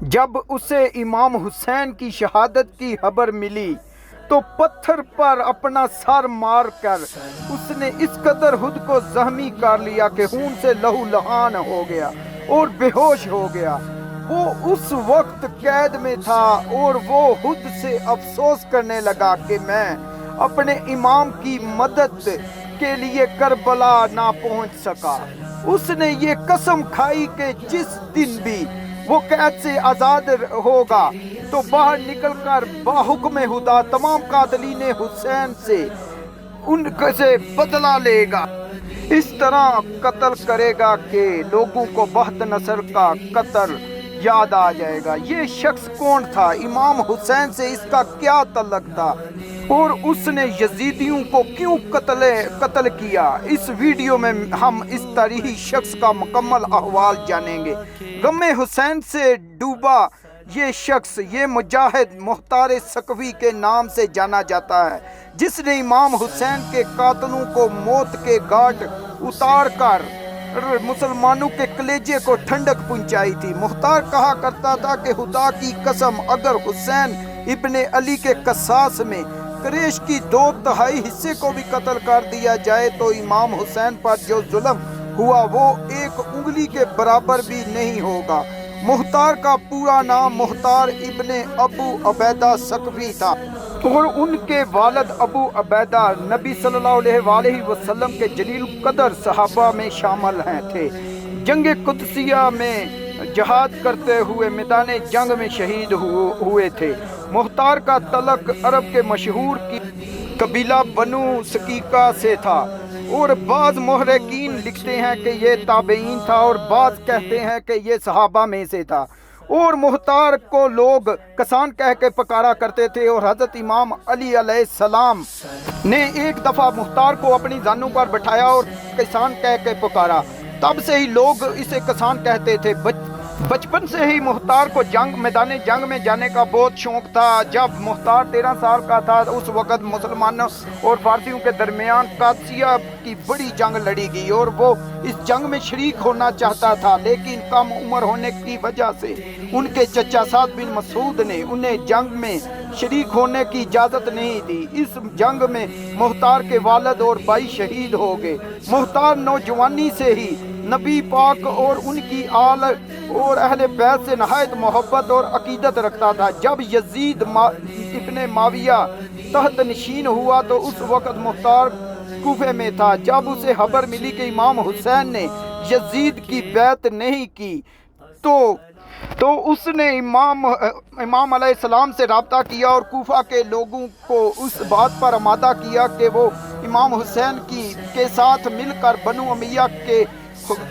جب اسے امام حسین کی شہادت کی خبر ملی تو پتھر پر اپنا سر مار کر اس نے اس قدر خود کو زخمی کر لیا کہ خون سے لہو لہان ہو گیا اور بے ہوش ہو گیا۔ وہ اس وقت قید میں تھا اور وہ خود سے افسوس کرنے لگا کہ میں اپنے امام کی مدد کے لیے کربلا نہ پہنچ سکا۔ اس نے یہ قسم کھائی کہ جس دن بھی وہ قید سے آزاد ہوگا تو باہر نکل کر باحکم خدا تمام قاتلین حسین سے ان سے بدلہ لے گا، اس طرح قتل کرے گا کہ لوگوں کو بخت نصر کا قتل یاد آ جائے گا۔ یہ شخص کون تھا؟ امام حسین سے اس کا کیا تعلق تھا اور اس نے یزیدیوں کو کیوں قتل کیا؟ اس ویڈیو میں ہم اس تاریخی شخص کا مکمل احوال جانیں گے۔ غم حسین سے ڈوبا یہ شخص، یہ مجاہد مختار ثقفی کے نام سے جانا جاتا ہے، جس نے امام حسین کے قاتلوں کو موت کے گھاٹ اتار کر مسلمانوں کے کلیجے کو ٹھنڈک پہنچائی تھی۔ مختار کہا کرتا تھا کہ خدا کی قسم اگر حسین ابن علی کے قصاص میں قریش کی 2/3 حصے کو بھی قتل کر دیا جائے تو امام حسین پر جو ظلم ہوا وہ ایک انگلی کے برابر بھی نہیں ہوگا۔ مختار کا پورا نام مختار ابن ابو عبیدہ ثقفی تھا اور ان کے والد ابو عبیدہ نبی صلی اللہ علیہ وآلہ وسلم کے جلیل القدر صحابہ میں شامل تھے۔ جنگ قدسیہ میں جہاد کرتے ہوئے میدان جنگ میں شہید ہوئے تھے۔ مختار کا تعلق عرب کے مشہور قبیلہ بنو سقیقہ سے تھا اور بعض محرقین لکھتے ہیں کہ یہ تابعین تھا اور بعض کہتے ہیں کہ یہ صحابہ میں سے تھا، اور مختار کو لوگ کسان کہہ کے پکارا کرتے تھے، اور حضرت امام علی علیہ السلام نے ایک دفعہ مختار کو اپنی زانوں پر بٹھایا اور کسان کہہ کے پکارا، تب سے ہی لوگ اسے کسان کہتے تھے۔ بچپن سے ہی مختار کو میدان جنگ میں جانے کا بہت شوق تھا۔ جب مختار 13 سال کا تھا اس وقت مسلمانوں اور فارسیوں کے درمیان قادسیہ کی بڑی جنگ لڑی گئی اور وہ اس جنگ میں شریک ہونا چاہتا تھا، لیکن کم عمر ہونے کی وجہ سے ان کے چچا سعد بن مسعود نے انہیں جنگ میں شریک ہونے کی اجازت نہیں دی۔ اس جنگ میں مختار کے والد اور بھائی شہید ہو گئے۔ مختار نوجوانی سے ہی نبی پاک اور ان کی آل اور اہل بیت سے نہایت محبت اور عقیدت رکھتا تھا۔ جب یزید ابن معاویہ تحت نشین ہوا تو اس وقت مختار کوفے میں تھا۔ جب اسے خبر ملی کہ امام حسین نے یزید کی بیعت نہیں کی تو اس نے امام علیہ السلام سے رابطہ کیا اور کوفہ کے لوگوں کو اس بات پر آمادہ کیا کہ وہ امام حسین کے ساتھ مل کر بنو امیہ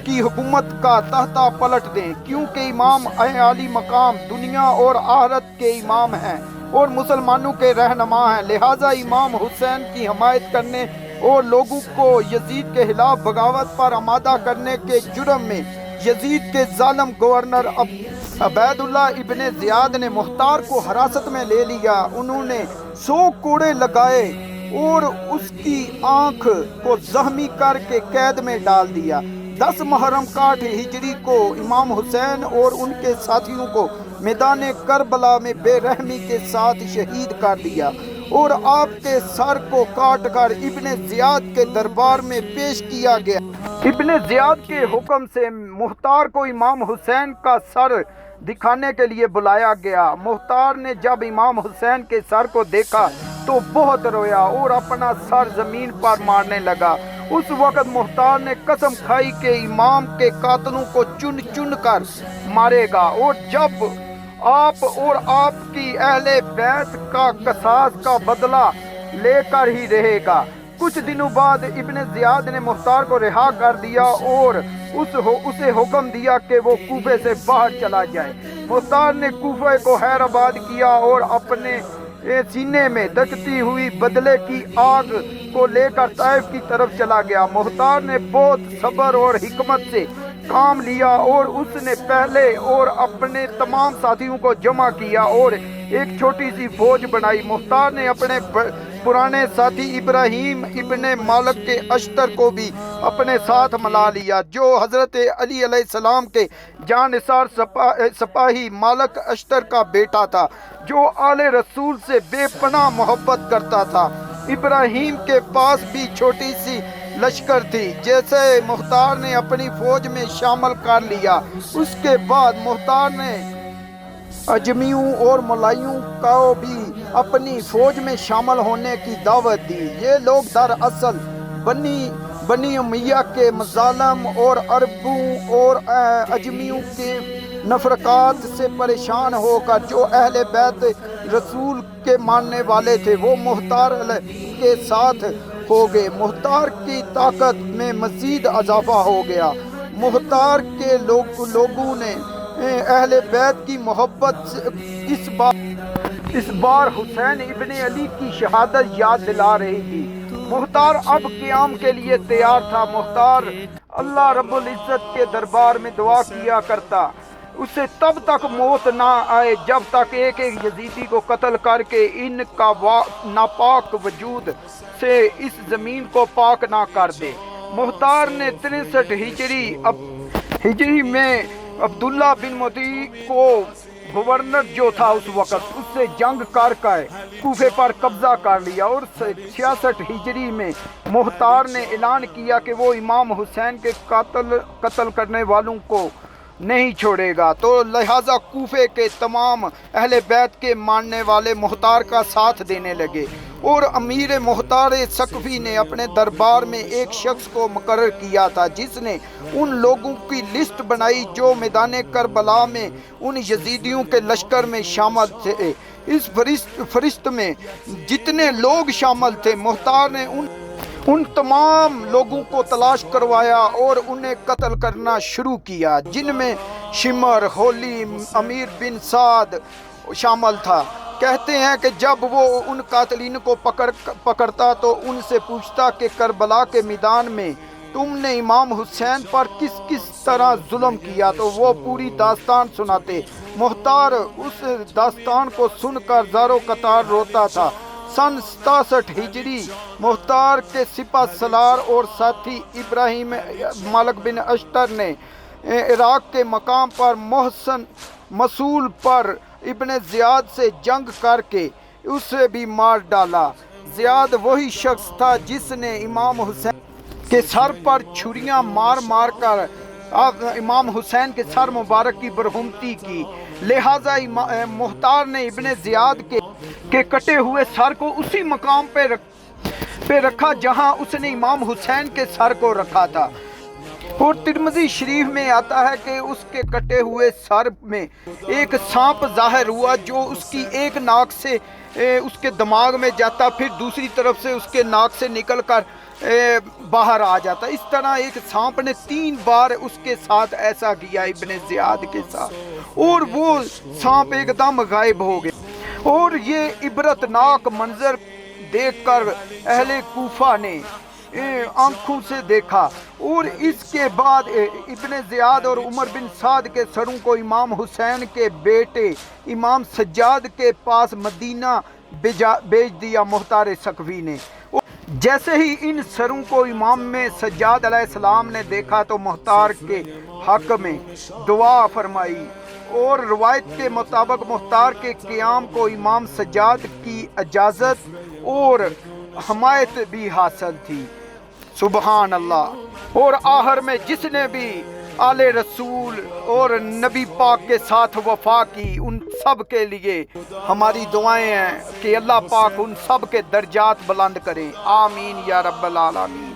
کی حکومت کا تختہ پلٹ دیں، کیونکہ امام عالی مقام دنیا اور آخرت کے امام ہیں اور مسلمانوں کے رہنما ہیں، لہٰذا امام حسین کی حمایت کرنے اور لوگوں کو یزید کے خلاف بغاوت پر آمادہ کرنے کے جرم میں یزید کے ظالم گورنر عبید اللہ ابن زیاد نے مختار کو حراست میں لے لیا۔ انہوں نے 100 کوڑے لگائے اور اس کی آنکھ کو زخمی کر کے قید میں ڈال دیا۔ 10 محرم 60 ہجری کو امام حسین اور ان کے ساتھیوں کو میدان کربلا میں بے رحمی کے ساتھ شہید کر دیا اور آپ کے سر کو کاٹ کر ابن زیاد کے دربار میں پیش کیا گیا۔ ابن زیاد کے حکم سے مختار کو امام حسین کا سر دکھانے کے لیے بلایا گیا۔ مختار نے جب امام حسین کے سر کو دیکھا تو بہت رویا اور اپنا سر زمین پر مارنے لگا۔ اس وقت مختار نے قسم کھائی کہ امام کے قاتلوں کو چن چن کر مارے گا اور جب آپ اور آپ کی اہل بیت کا قصاص کا بدلہ لے کر ہی رہے گا۔ کچھ دنوں بعد ابن زیاد نے مختار کو رہا کر دیا اور اسے حکم دیا کہ وہ کوفے سے باہر چلا جائے۔ مختار نے کوفے کو خیر آباد کیا اور اپنے سینے میں دھکتی ہوئی بدلے کی آگ کو لے کر طائف کی طرف چلا گیا۔ مختار نے بہت صبر اور حکمت سے کام لیا اور اس نے پہلے اور اپنے تمام ساتھیوں کو جمع کیا اور ایک چھوٹی سی فوج بنائی۔ مختار نے اپنے پرانے ساتھی ابراہیم ابن مالک کے اشتر کو بھی اپنے ساتھ ملا لیا، جو حضرت علی علیہ السلام کے جانثار سپاہی مالک اشتر کا بیٹا تھا، جو آل رسول سے بے پناہ محبت کرتا تھا۔ ابراہیم کے پاس بھی چھوٹی سی لشکر تھی، جیسے مختار نے اپنی فوج میں شامل کر لیا۔ اس کے بعد مختار نے اجمیوں اور ملائیوں کو بھی اپنی فوج میں شامل ہونے کی دعوت دی۔ یہ لوگ دراصل بنی امیہ کے مظالم اور عربوں اور اجمیوں کے نفرقات سے پریشان ہو کر جو اہل بیت رسول کے ماننے والے تھے، وہ مختار کے ساتھ ہو گئے۔ مختار کی طاقت میں مزید اضافہ ہو گیا۔ مختار کے لوگوں نے اہل بیت کی محبت سے اس بار حسین ابن علی کی شہادت یاد دلا رہی تھی۔ مختار اب قیام کے لیے تیار تھا۔ مختار اللہ رب العزت کے دربار میں دعا کیا کرتا، اسے تب تک موت نہ آئے جب تک ایک ایک یزیدی کو قتل کر کے ان کا ناپاک وجود سے اس زمین کو پاک نہ کر دے۔ مختار نے 63 ہجری میں عبداللہ بن مدی کو گورنر جو تھا اس وقت، اس سے جنگ کر کے کوفے پر قبضہ کر لیا، اور 66 ہجری میں مختار نے اعلان کیا کہ وہ امام حسین کے قتل کرنے والوں کو نہیں چھوڑے گا، تو لہٰذا کوفے کے تمام اہل بیت کے ماننے والے مختار کا ساتھ دینے لگے، اور امیر مختار ثقفی نے اپنے دربار میں ایک شخص کو مقرر کیا تھا جس نے ان لوگوں کی لسٹ بنائی جو میدان کربلا میں ان یزیدیوں کے لشکر میں شامل تھے۔ اس فہرست میں جتنے لوگ شامل تھے، مختار نے ان تمام لوگوں کو تلاش کروایا اور انہیں قتل کرنا شروع کیا، جن میں شمر، ہولی، امیر بن سعد شامل تھا۔ کہتے ہیں کہ جب وہ ان قاتلین کو پکڑتا تو ان سے پوچھتا کہ کربلا کے میدان میں تم نے امام حسین پر کس طرح ظلم کیا، تو وہ پوری داستان سناتے۔ مختار اس داستان کو سن کر زاروں قطار روتا تھا۔ سن 67 ہجری مختار کے سپہ سالار اور ساتھی ابراہیم مالک بن اشتر نے عراق کے مقام پر محسن مسعود پر ابن زیاد سے جنگ کر کے اسے بھی مار ڈالا۔ زیاد وہی شخص تھا جس نے امام حسین کے سر پر چھریاں مار کر امام حسین کے سر مبارک کی برہمتی کی، لہٰذا مختار نے ابن زیاد کے کٹے ہوئے سر کو اسی مقام پہ رکھا جہاں اس نے امام حسین کے سر کو رکھا تھا، اور ترمذی شریف میں آتا ہے کہ اس کے کٹے ہوئے سر میں ایک سانپ ظاہر ہوا جو اس کی ایک ناک سے اس کے دماغ میں جاتا، پھر دوسری طرف سے اس کے ناک سے نکل کر باہر آ جاتا۔ اس طرح ایک سانپ نے 3 بار اس کے ساتھ ایسا کیا ابن زیاد کے ساتھ، اور وہ سانپ ایک دم غائب ہو گیا، اور یہ عبرتناک منظر دیکھ کر اہل کوفہ نے آنکھوں سے دیکھا، اور اس کے بعد ابن زیاد اور عمر بن سعد کے سروں کو امام حسین کے بیٹے امام سجاد کے پاس مدینہ بھیج دیا مختار ثقفی نے۔ جیسے ہی ان سروں کو امام میں سجاد علیہ السلام نے دیکھا تو مختار کے حق میں دعا فرمائی، اور روایت کے مطابق مختار کے قیام کو امام سجاد کی اجازت اور حمایت بھی حاصل تھی۔ سبحان اللہ۔ اور آخر میں جس نے بھی آل رسول اور نبی پاک کے ساتھ وفا کی، ان سب کے لیے ہماری دعائیں ہیں کہ اللہ پاک ان سب کے درجات بلند کریں، آمین یا رب العالمین۔